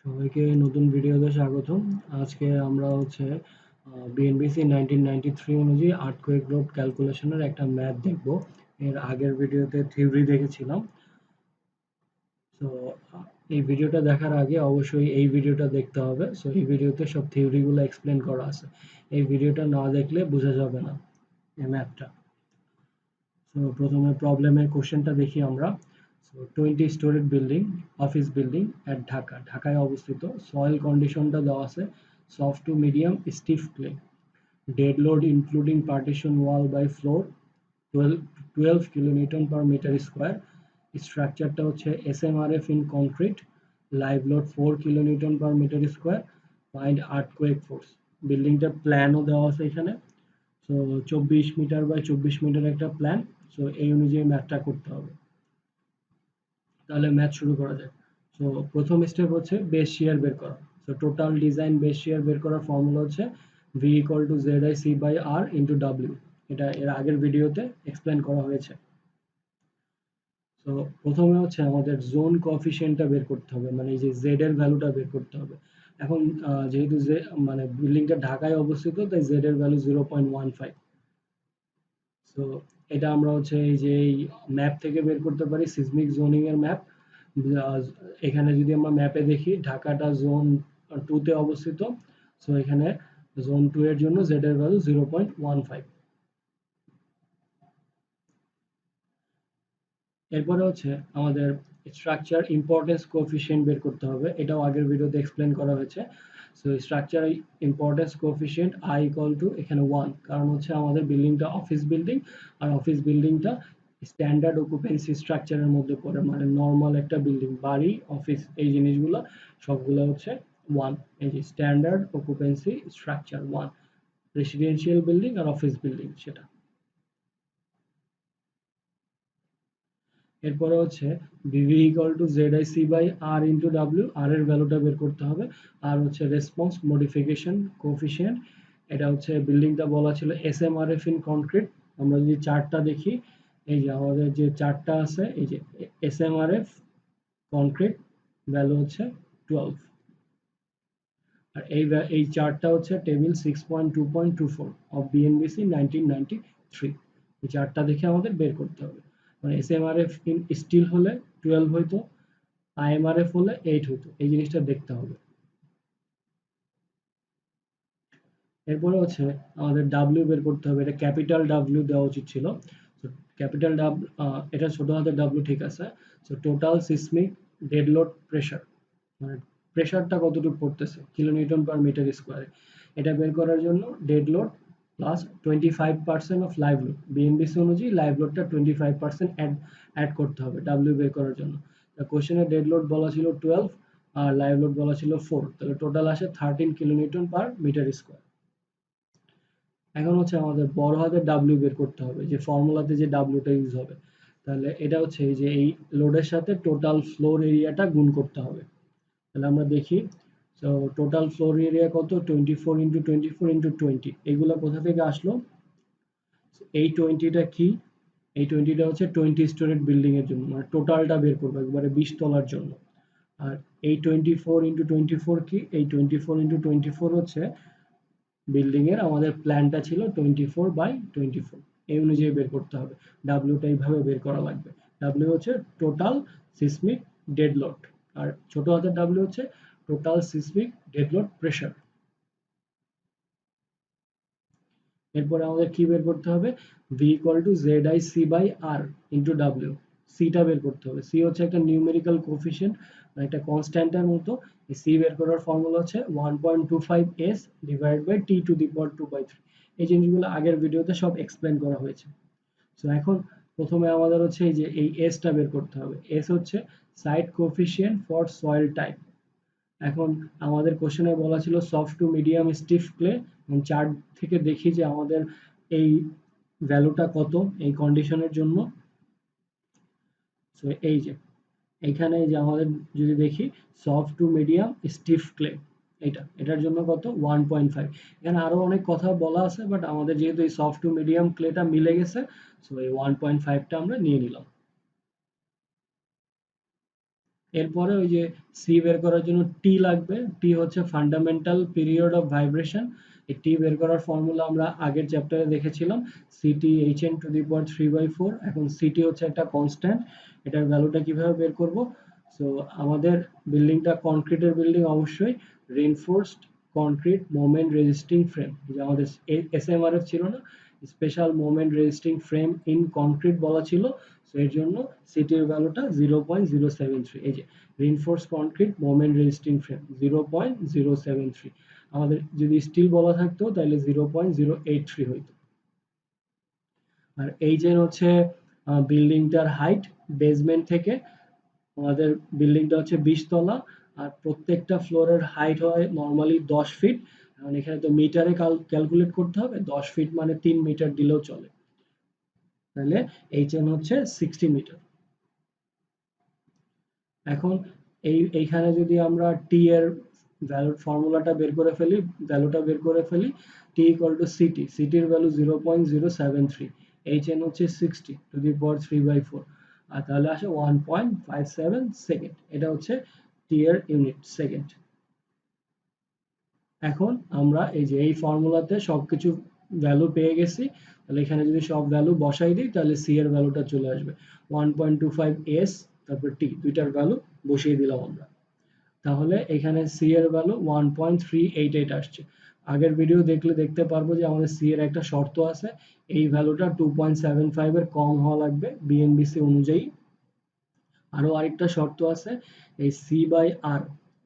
সবাইকে নতুন ভিডিওতে স্বাগতম। আজকে আমরা বিএনবিসি 1993 অনুযায়ী আর্থকোয়েক লোড ক্যালকুলেশনের একটা ম্যাথ দেখব। এর আগের ভিডিওতে থিওরি দেখেছিলাম। সো এই ভিডিওটা দেখার আগে অবশ্যই এই ভিডিওটা দেখতে হবে। সো এই ভিডিওতে সব থিওরিগুলো এক্সপ্লেন করা আছে। এই ভিডিওটা না দেখলে বোঝা যাবে না এই ম্যাথটা। সো প্রথমে প্রবলেমের কোশ্চেনটা দেখি আমরা। So 20 storeyed building, office building at Dhaka, ঢাকায় অবস্থিত। সয়েল কন্ডিশনটা দেওয়া আছে soft to medium stiff clay. Dead load including partition wall by floor 12 kilonewton per metre square. স্ট্রাকচারটা হচ্ছে SMRF in concrete. Live load 4 kilonewton per metre square. Find earthquake force. বিল্ডিংটার প্ল্যানও দেওয়া আছে এখানে। সো 24 মিটার বাই 24 মিটার একটা প্ল্যান। So এই অনুযায়ী ম্যাথটা করতে হবে। তাহলে ম্যাথ শুরু করা যায়। সো প্রথম স্টেপ হচ্ছে বেস শিয়ার বের করা। So total design base shear বের করার ফর্মুলা হচ্ছে V equal to Z C by R into W. এটা এর আগের ভিডিওতে এক্সপ্লেন করা হয়েছে। তো প্রথমে হচ্ছে আমাদের জোন কোএফিসিয়েন্টটা বের করতে হবে, মানে এই যে জেড এর ভ্যালুটা বের করতে হবে। এখন যেহেতু মানে বিল্ডিংটা ঢাকায় অবস্থিত, তাই জেড এর ভ্যালু 0.15। সো এটা আমরা এই যে এই ম্যাপ থেকে বের করতে পারি, সিসমিক জোনিং এর ম্যাপ। এখানে যদি আমরা ম্যাপে দেখি, ঢাকাটা জোন 2 তে অবস্থিত। সো এখানে জোন 2 এর জন্য জেড এর ভ্যালু 0.15। এরপরে আমাদের স্ট্রাকচার ইম্পর্টেন্স কোএফিসিয়েন্ট বের করতে হবে। এটাও আগের ভিডিওতে এক্সপ্লেন করা হয়েছে। So structure importance coefficient I equal to এখানে 1, কারণ আমাদের বিল্ডিংটা অফিস বিল্ডিং, আর অফিস বিল্ডিংটা স্ট্যান্ডার্ড অকুপেন্সি স্ট্রাকচারের মধ্যে পড়ে, মানে নর্মাল একটা বিল্ডিং, বাড়ি, অফিস, এই জিনিসগুলো সবগুলো 1। এই যে standard occupancy structure 1, residential building আর অফিস বিল্ডিং সেটা। এরপরে V V equal to Z C by R into W. আর এর ভ্যালুটা বের করতে হবে। আর রেসপন্স মডিফিকেশন কোএফিসিয়েন্ট। এটা বিল্ডিংটা বলা ছিল এসএমআরএফ ইন কংক্রিট। আমরা যদি চার্টটা দেখি, এই যে আমাদের যে চার্টটা আছে, এই যে এসএমআরএফ কংক্রিট ভ্যালু 12। আর এই চার্টটা টেবিল 6.2.24 অফ বিএনবিসি 1993। এই চার্টটা দেখে আমাদের বের করতে হবে। মানে এসএমআরএফ ইন স্টিল হলে 12 হইতো, আইএমআরএফ হলে 8 হইতো। এই জিনিসটা দেখতে হবে। এরপরে আমাদের ডাব্লিউ বের করতে হবে। এটা ক্যাপিটাল ডাব্লিউ দেওয়া উচিত ছিল। ক্যাপিটাল ডাব্লিউ, এটা ছোট হাতের ডাব্লিউ ঠিক আছে। So total seismic dead load pressure, মানে প্রেসারটা কতটুকু পড়তেছে কিলোনিউটন পার মিটার স্কোয়ারে। এটা বের করার জন্য dead load plus 25% of live load. BNBC অনুযায়ী লাইভ লোডটা 25% অ্যাড করতে হবে ডাব্লিউ বের করার জন্য। কোশ্চেনে ডেড লোড বলা ছিল 12 আর লাইভ লোড বলা ছিল 4, তাহলে টোটাল আসে 13 কিলোনিউটন পার মিটার স্কোয়ার। এখন আমাদের বড় হাতের ডাব্লিউ বের করতে হবে, যে ফর্মুলাতে যে ডাব্লিউটা ইউজ হবে। তাহলে এটা এই যে এই লোডের সাথে টোটাল ফ্লোর এরিয়াটা গুণ করতে হবে। তাহলে আমরা দেখি। সো টোটাল ফ্লোর এরিয়া কত? 24 ইন্টু 24 ইন্টু 20। এগুলো কোথা থেকে আসলো? এই 20টা কি? এই 20টা 20 স্টোরেড বিল্ডিং এর জন্য, মানে টোটালটা বের করবো একবারে 20 তলার জন্য। আর এই 24 ইন্টু 24 কি? এই 24 ইন্টু 24 বিল্ডিং এর আমাদের প্ল্যানটা ছিল 24/24। এই অনুযায়ী বের করতে হবে। ডাব্লিউটা এইভাবে বের করা লাগবে। W total seismic dead load, আর ছোট হাতের W total seismic dead load pressure. এরপরে আমাদের কি বের করতে হবে? V equal to Z C by R into W. সিটা বের করতে হবে। সি একটা নিউমেরিক্যাল কোএফিসিয়েন্ট, একটা কনস্ট্যান্টের মতো। সি বের করার formula 1.25s divide by T to the power 2/3। এই জিনিসগুলো আগের ভিডিওতে সব এক্সপ্লেন করা হয়েছে। সো এখন প্রথমে আমাদের এই যে এই এসটা বের করতে হবে। S side coefficient for soil type. এখন আমাদের কোশ্চেনে বলা ছিল soft to medium stiff clay. Chart থেকে দেখি যে আমাদের এই ভ্যালুটা কত এই কন্ডিশনের জন্য। সো এই যে এইখানে যে আমাদের যদি দেখি soft to medium stiff clay, এটার জন্য কত? 1.5। এখানে আরো অনেক কথা বলা আছে, বাট আমাদের যেহেতু এই সফট টু মিডিয়াম ক্লেটা মিলে গেছে, সো এই 1.5টা আমরা নিয়ে নিলাম। এরপরে ওই যে সি বের করার জন্য টি লাগবে। টি হচ্ছে ফান্ডামেন্টাল পিরিয়ড অফ ভাইব্রেশন। এই টি বের করার ফর্মুলা আমরা আগের চ্যাপ্টারে দেখেছিলাম, C T H N to the power 3/4। এখন সিটি হচ্ছে একটা কনস্ট্যান্ট, এটার ভ্যালুটা কিভাবে বের করব? সো আমাদের বিল্ডিংটা কনক্রিটের বিল্ডিং, অবশ্যই reinforced concrete moment resisting frame, যে আমাদের এসএমআরএফ ছিল না, special moment resisting frame in concrete বলা ছিল। সো এর জন্য সিটির ভ্যালুটা 0.073। এই যে reinforce concrete moment resisting frame 0.073। আমাদের যদি স্টিল বলা থাকতো তাহলে 0.083 হইতো। আর এই যে হচ্ছে বিল্ডিংটার হাইট বেসমেন্ট থেকে, আমাদের বিল্ডিংটা হচ্ছে 20 তলা, আর প্রত্যেকটা ফ্লোরের হাইট হয় নর্মালি 10 ফিট। কারণ এখানে তো মিটারে ক্যালকুলেট করতে হবে, 10 ফিট মানে 3 মিটার দিলেও চলে। তাহলে এইচএন হচ্ছে 60 মিটার। এখন এইখানে যদি আমরা টি এর ফর্মুলাটা বের করে ফেলি, ভ্যালুটা বের করে ফেলি, টি ইকুয়াল টু সিটি, সিটির ভ্যালু 0.073, এইচএন হচ্ছে 60 টু দি পাওয়ার 3/4, আর তাহলে আসে 1.57 সেকেন্ড। এটা হচ্ছে টি এর ইউনিট, সেকেন্ড। এখন আমরা এই যে এই ফর্মুলাতে সবকিছু ভ্যালু পেয়ে গেছি, তাহলে এখানে যদি সব ভ্যালু বসাই দিই তাহলে সি এর ভ্যালুটা চলে আসবে 1.25 এস, তারপর টি, দুইটার ভ্যালু বসিয়ে দিলাম আমরা। তাহলে এখানে সি এর ভ্যালু 1.388 আসছে। আগের ভিডিও দেখলে দেখতে পারবো যে আমাদের সি এর একটা শর্ত আছে, এই ভ্যালুটা 2.75 এর কম হওয়া লাগবে বিএনবিসি অনুযায়ী। আরো আরেকটা শর্ত আছে, এই সি বাই আর,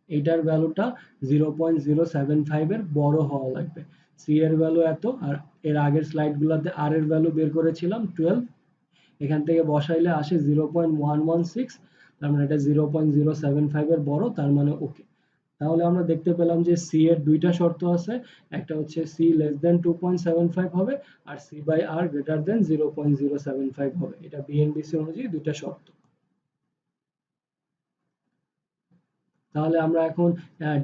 এটার ভ্যালুটা 0.075 এর বড় হওয়া লাগবে। সি এর ভ্যালু এত, আর এর আগের স্লাইড গুলাতে আর এর ভ্যালু বের করেছিলাম 12, এখান থেকে বসাইলে আসে 0.116, তার মানে এটা 0.075 এর বড়, তার মানে ওকে। তাহলে আমরা দেখতে পেলাম যে সি এর দুইটা শর্ত আছে, একটা হচ্ছে সি লেস দেন 2.75 হবে, আর C by R greater than 0.075 হবে। এটা বিএনবিসি অনুযায়ী দুইটা শর্ত। তাহলে আমরা এখন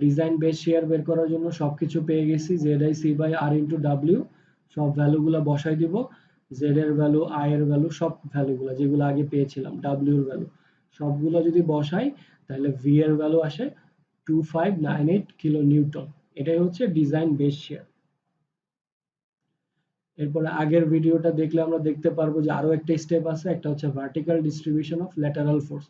ডিজাইন বেস শেয়ার বের করার জন্য সবকিছু পেয়ে গেছি, Z I C by R into W, সব ভ্যালুগুলো বসাই দিব। জেড এর ভ্যালু, আই এর ভ্যালু, সব ভ্যালুগুলো যেগুলো আগে পেয়েছিলাম, ডাব্লিউ এর ভ্যালু সবগুলো যদি বসাই, তাহলে ভি এর ভ্যালু আসে 2598 কিলো নিউটন। এটাই হচ্ছে ডিজাইন বেস শেয়ার। এরপরে আগের ভিডিওটা দেখলে আমরা দেখতে পারবো যে আরো একটা স্টেপ আছে, একটা হচ্ছে vertical distribution of lateral force.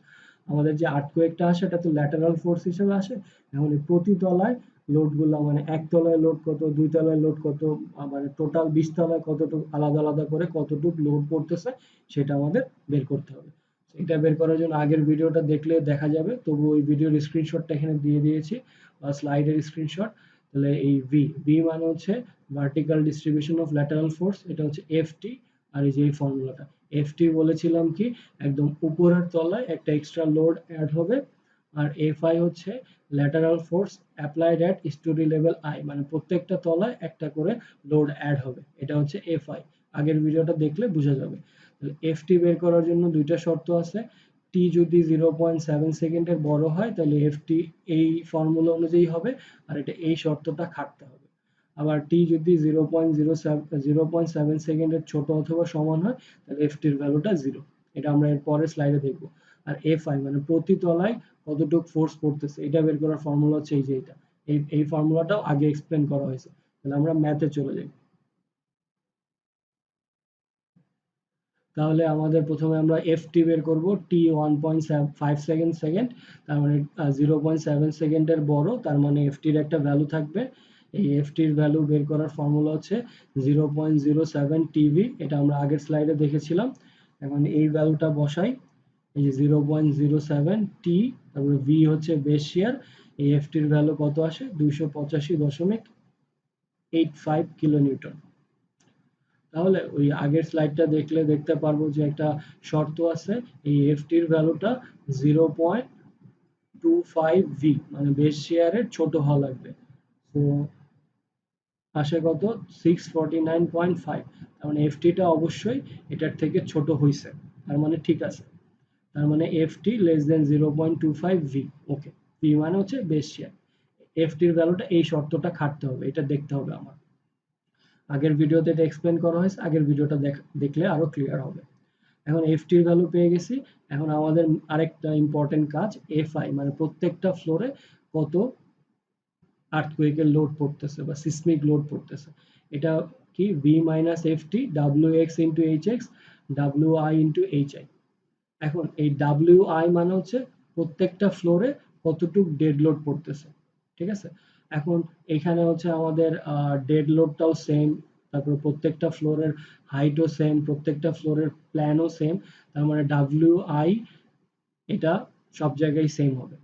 আমাদের যে আর্থকোয়েকটা আসে এটা তো ল্যাটারাল ফোর্স হিসেবে আসে। এখন প্রতি তলায় লোড গুলো, মানে এক তলায় লোড কত, দুই তলায় লোড কত, মানে টোটাল 20 তলায় কতটুকু আলাদা আলাদা করে কতটুকু লোড পড়তেছে সেটা আমাদের বের করতে হবে। এটা বের করার জন্য আগের ভিডিওটা দেখলে দেখা যাবে, তবু ওই ভিডিওর স্ক্রিনশটটা এখানে দিয়ে দিয়েছি, বা স্লাইডের স্ক্রিনশট। তাহলে এই ভি, ভি মানে হচ্ছে vertical distribution of lateral force, এটা হচ্ছে এফটি। আর এই যে এই ফর্মুলাটা এফটি বলেছিলাম কি, একদম উপরের তলায় একটা এক্সট্রা লোড অ্যাড হবে। আর এফআই হচ্ছে lateral force applied at story level I, মানে প্রত্যেকটা তলায় একটা করে লোড অ্যাড হবে, এটা হচ্ছে এফআই। আগের ভিডিওটা দেখলে বোঝা যাবে। এফটি বের করার জন্য দুইটা শর্ত আছে, টি যদি 0.7 সেকেন্ডের বড় হয় তাহলে এফটি এই ফর্মুলা অনুযায়ী হবে, আর এটা এই শর্তটা খাটতে হবে। আবার টি যদি 0.7 সেকেন্ডের ছোট অথবা সমান হয় তাহলে এফটির ভ্যালুটা 0। এটা আমরা এর পরের স্লাইডে দেখব। আর এফআই মানে প্রতি তলায় কতটুকু ফোর্স পড়তেছে, এটা বের করার ফর্মুলা হচ্ছে এই যে এটা, এই ফর্মুলাটাও আগে এক্সপ্লেন করা হয়েছে। তাহলে আমরা ম্যাথে চলে যাই। তাহলে আমাদের প্রথমে আমরা এফটি বের করব, টি 1.5 সেকেন্ড, তার মানে 0.7 সেকেন্ডের বড়, তার মানে এফটির একটা ভ্যালু থাকবে। এই এফটির ভ্যালু বের করার ফর্মুলা হচ্ছে 0.07 টিভি, এটা আমরা আগের স্লাইডে দেখেছিলাম। এখন এই ভ্যালুটা বসাই, এই যে 0.07 টি, তারপরে ভি হচ্ছে বেস শিয়ার, এই এফটির ভ্যালু কত আসে 285.85 কিলো নিউটন। তাহলে ওই আগের স্লাইডটা দেখলে দেখতে পারবো যে একটা শর্ত আছে, এই এফটির ভ্যালুটা 0.25 ভি, মানে বেস শেয়ারের ছোট হওয়া লাগবে। তো আসে কত 649.5, তার মানে এফটিটা অবশ্যই এটার থেকে ছোট হইছে, তার মানে ঠিক আছে। তার মানে এফটি লেস দেন 0.25 ভি, ওকে। ভি মানে হচ্ছে বেস শেয়ার, এফটির ভ্যালুটা এই শর্তটা খাটতে হবে, এটা দেখতে হবে আমার। আগের ভিডিওতে এটা এক্সপ্লেন করা হয়েছে, আগের ভিডিওটা দেখলে আরো ক্লিয়ার হবে। এখন এফটির ভ্যালু পেয়ে গেছি। এখন আমাদের আরেকটা ইম্পর্টেন্ট কাজ, এফআই মানে প্রত্যেকটা ফ্লোরে কত আর্থকুয়েকের লোড পড়তেছে বা সিসমিক লোড পড়তেছে। এটা কি V minus FT W x into H x W I into H I. এখন এই ডাব্লিউ আই মানে হচ্ছে প্রত্যেকটা ফ্লোরে কতটুক ডেড লোড পড়তেছে, ঠিক আছে। এখন এখানে হচ্ছে আমাদের ডেড লোডটাও সেম, তারপর প্রত্যেকটা ফ্লোরের হাইটও সেম, প্রত্যেকটা ফ্লোরের প্ল্যানও সেম। তার মানে ডাব্লিউ আই এটা সব জায়গায় সেম হবে,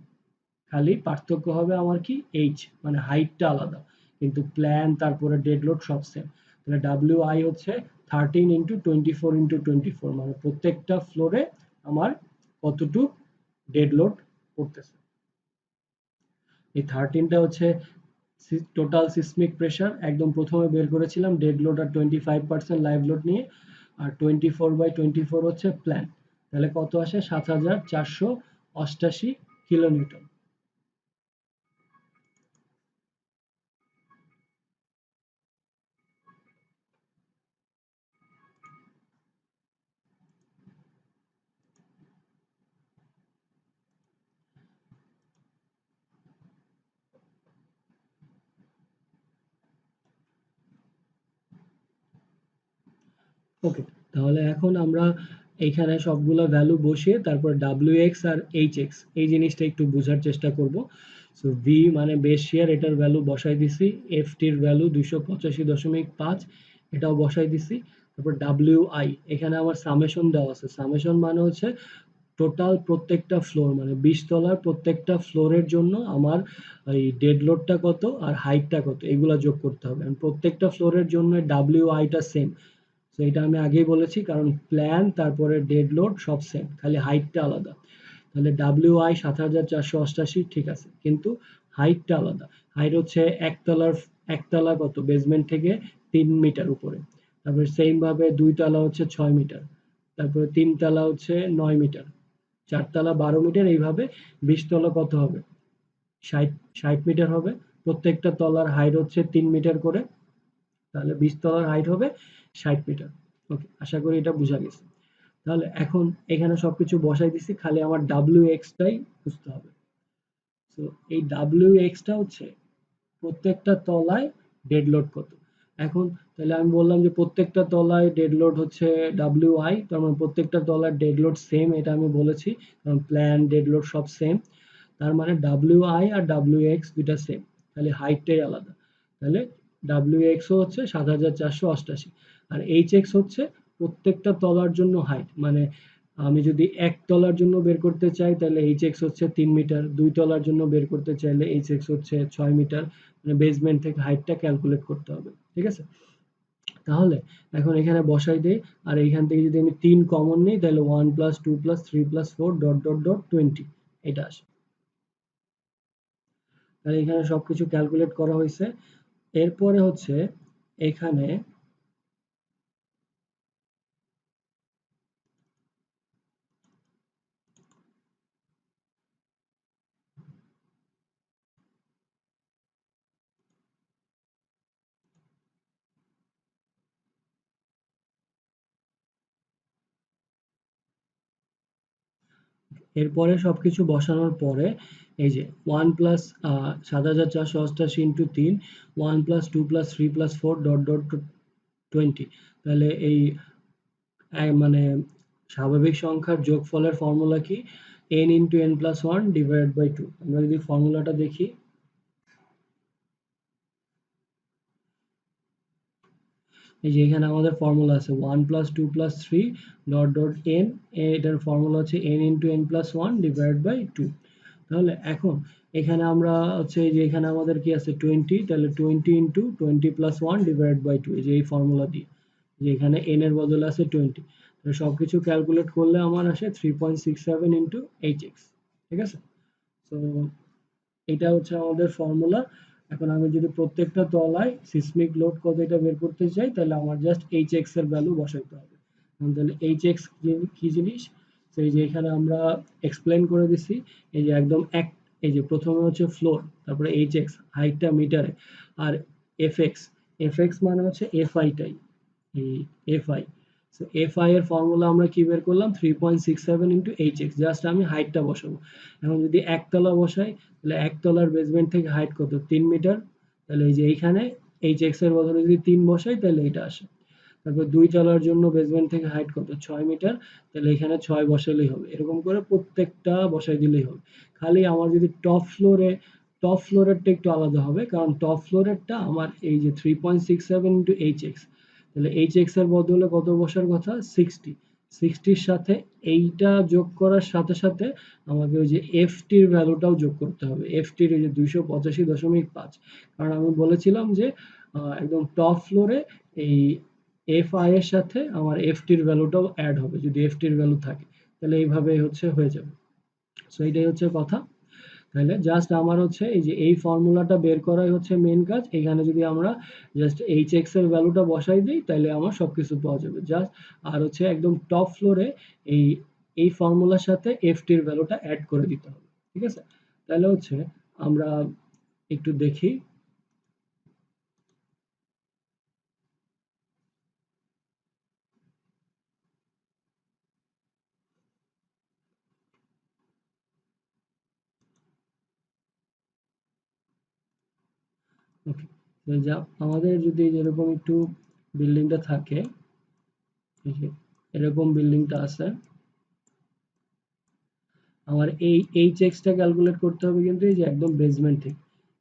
খালি পার্থক্য হবে আমার কি এইচ মানে হাইটটা আলাদা, কিন্তু প্ল্যান তারপরে ডেড লোড সব সেম। তাহলে ডাব্লিউ আই হচ্ছে 13 × 24 × 24, মানে প্রত্যেকটা ফ্লোরে আমার কতটুক ডেড লোড পড়তেছে। এই 13টা হচ্ছে টোটাল সিসমিক প্রেশার, একদম প্রথমে বের করেছিলাম ডেড লোড আর 25% লাইভ লোড নিয়ে, আর 24/24 হচ্ছে প্ল্যান। তাহলে কত আসে? 7488 কিলোনিউটন। ওকে, তাহলে এখন আমরা এইখানে সবগুলো ভ্যালু বসিয়ে তারপর ডাব্লিউ এক্স আর এইচ এক্স এই জিনিসটা একটু বোঝার চেষ্টা করব। সো ভি মানে বেস শিয়ার, এটার ভ্যালু বসাই দিছি, এফ টির ভ্যালু 285.5 এটাও বসাই দিছি। তারপর ডাব্লিউ আই এখানে আমার সামেশন দেওয়া আছে, সামেশন মানে হচ্ছে টোটাল প্রত্যেকটা ফ্লোর মানে 20 তলার প্রত্যেকটা ফ্লোরের জন্য আমার এই ডেড লোডটা কত আর হাইটটা কত এগুলা যোগ করতে হবে। প্রত্যেকটা ফ্লোরের জন্য ডাব্লিউ আইটা সেম, তো এটা আমি আগেই বলেছি, কারণ প্ল্যান তারপরে ডেড লোড সব সেম, খালি হাইটটা আলাদা। তাহলে ডাব্লিউ আই 7488 ঠিক আছে, কিন্তু হাইটটা আলাদা। হাইট হচ্ছে একতলা কত বেসমেন্ট থেকে 3 মিটার উপরে, তারপরে সেম ভাবে 2 তলা হচ্ছে 6 মিটার, তারপরে 3 তলা হচ্ছে 9 মিটার, 4 তলা 12 মিটার, এইভাবে 20 তলা কত হবে? 60 মিটার হবে। প্রত্যেকটা তলার হাইট হচ্ছে 3 মিটার করে, তাহলে 20 তলার হাইট হবে 60 মিটার। ওকে, আশা করি এটা বোঝা গেছে। তাহলে এখন এখানে সবকিছু বসাই দিছি, খালি আমার ডাব্লিউ এক্সটাই বুঝতে হবে। তো এই ডাব্লিউ এক্সটা হচ্ছে প্রত্যেকটা তলায় ডেড লোড কত। এখন তাহলে আমি বললাম যে প্রত্যেকটা তলায় ডেড লোড হচ্ছে ডাব্লিউ আই, তার মানে প্রত্যেকটা তলার ডেড লোড সেম, এটা আমি বলেছি, কারণ প্ল্যান ডেড লোড সব সেম। তার মানে ডাব্লিউ আই আর ডাব্লিউ এক্স দুইটা সেম, খালি হাইটটাই আলাদা। তাহলে ডাব্লিউ এক্সও হচ্ছে 7488, আর এইচ এক্স হচ্ছে প্রত্যেকটা তলার জন্য হাইট, মানে আমি যদি এক তলার জন্য বের করতে চাই তাহলে এইচ এক্স হচ্ছে 3 মিটার, 2 তলার জন্য বের করতে চাইলে এইচ এক্স হচ্ছে 6 মিটার, মানে বেসমেন্ট থেকে হাইটটা ক্যালকুলেট করতে হবে, ঠিক আছে। তাহলে এখন এখানে বসাই দেই, আর এইখান থেকে যদি আমি 3 কমন নিই তাহলে 1 + 2 + 3 + 4 ডট ডট ডট 20 এটা আসে। তাহলে এখানে সবকিছু ক্যালকুলেট করা হয়েছে। এরপরে হচ্ছে এখানে সবকিছু বসানোর পরে এই যে 1 + 7488 ইন্টু 3, 1 + 2 + 3 + 4 ডট ডট 20। তাহলে এই মানে স্বাভাবিক সংখ্যার যোগফলের ফর্মুলা কি? n × n+1 divided by 2। আমরা যদি ফর্মুলাটা দেখি, এই যে এখানে আমাদের ফর্মুলা আছে 1 + 2 + 3 ডট ডট n, এটার ফর্মুলা হচ্ছে n × n+1 ডিভাইডেড বাই 2। তাহলে এখন এখানে আমরা হচ্ছে যে এখানে আমাদের কি আছে 20, তাহলে 20 × 20 + 1 ডিভাইডেড বাই 2, এই যে এই ফর্মুলা দিয়ে, যে এখানে n এর বদলে আছে 20। তাহলে সবকিছু ক্যালকুলেট করলে আমার আসে 3.67 × hx, ঠিক আছে। তো এটা হচ্ছে আমাদের ফর্মুলা। এখন আমি যদি প্রত্যেকটা তলায় সিসমিক লোড কত এটা বের করতে চাই তাহলে আমার জাস্ট hx এর ভ্যালু বসাইতে হবে। তাহলে hx কি জিনিস? তো এই যে এখানে আমরা এক্সপ্লেন করে দিছি, এই যে একদম এই যে প্রথমে হচ্ছে ফ্লোর, তারপরে hx হাইটটা মিটারে, আর fx মানে হচ্ছে fi টাই, এই fi সো এফআই এর ফর্মুলা আমরা কি বের করলাম 3.67 ইন্টু এইচএক্স। জাস্ট আমি হাইটটা বসাবো। এখন যদি একতলা বসাই তাহলে একতলার বেসমেন্ট থেকে হাইট কত 3 মিটার। তাহলে এই যে এইখানে এইচএক্স এর বদলে যদি 3 বসাই তাহলে এটা আসে। তারপর 2 তলার জন্য বেসমেন্ট থেকে হাইট কত 6 মিটার। তাহলে এখানে 6 বসালেই হবে। এরকম করে প্রত্যেকটা বসাই দিলেই হবে। খালি আমার যদি টপ ফ্লোরেরটা একটু আলাদা হবে, কারণ টপ ফ্লোরেরটা আমার এই যে 3.67 ইন্টু এইচএক্স, তাহলে এইচএক্স এর বদলে কত বসার কথা 60। 60-র সাথে এইটা যোগ করার সাথে সাথে আমাকে ওই যে এফটির ভ্যালুটাও যোগ করতে হবে। এফটির এই যে 285.5, কারণ আমি বলেছিলাম যে একদম টপ ফ্লোরে এই এফআই এর সাথে আমার এফটির ভ্যালুটাও অ্যাড হবে। যদি এফটির ভ্যালু থাকে তাহলে এইভাবে হচ্ছে হয়ে যাবে। সো এইটাই হচ্ছে কথা। তাহলে জাস্ট আমার হচ্ছে এই যে এই ফর্মুলাটা বের করাই হচ্ছে মেন কাজ। এখানে যদি আমরা জাস্ট এইচএক্স এর ভ্যালুটা বসাই দিই তাহলে আমার সবকিছু পাওয়া যাবে। জাস্ট আর হচ্ছে একদম টপ ফ্লোরে এই এই ফর্মুলার সাথে এফটির ভ্যালুটা অ্যাড করে দিতে হবে। ঠিক আছে? তাহলে হচ্ছে আমরা একটু দেখি। ওকে, যা আমাদের যদি এরকম একটু বিল্ডিংটা থাকে, এই যে এরকম বিল্ডিংটা আছে, আমার এই এইচএক্সটা ক্যালকুলেট করতে হবে কিন্তু এই যে একদম বেসমেন্ট থেকে।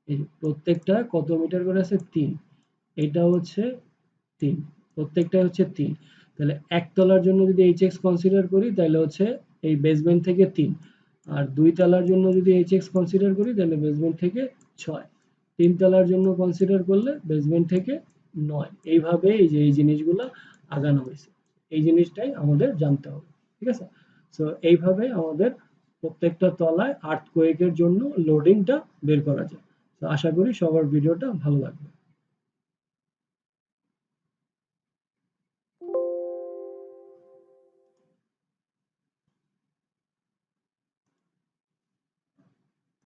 এই যে প্রত্যেকটা কত মিটার করে আছে 3, এটা হচ্ছে 3, প্রত্যেকটাই হচ্ছে 3। তাহলে একতলার জন্য যদি এইচএক্স কনসিডার করি তাহলে হচ্ছে এই বেসমেন্ট থেকে 3, আর 2 তলার জন্য যদি এইচএক্স কনসিডার করি তাহলে বেসমেন্ট থেকে 6, 3 তলার জন্য কনসিডার করলে বেসমেন্ট থেকে 9। এইভাবে এই যে এই জিনিসগুলো আগানো হয়েছে। এই জিনিসটাই আমাদের জানতে হবে। ঠিক আছে? সো এইভাবে আমাদের প্রত্যেকটা তলায় আর্থকোয়েকের জন্য লোডিংটা বের করা যায়। তো আশা করি সবার ভিডিওটা ভালো লাগবে।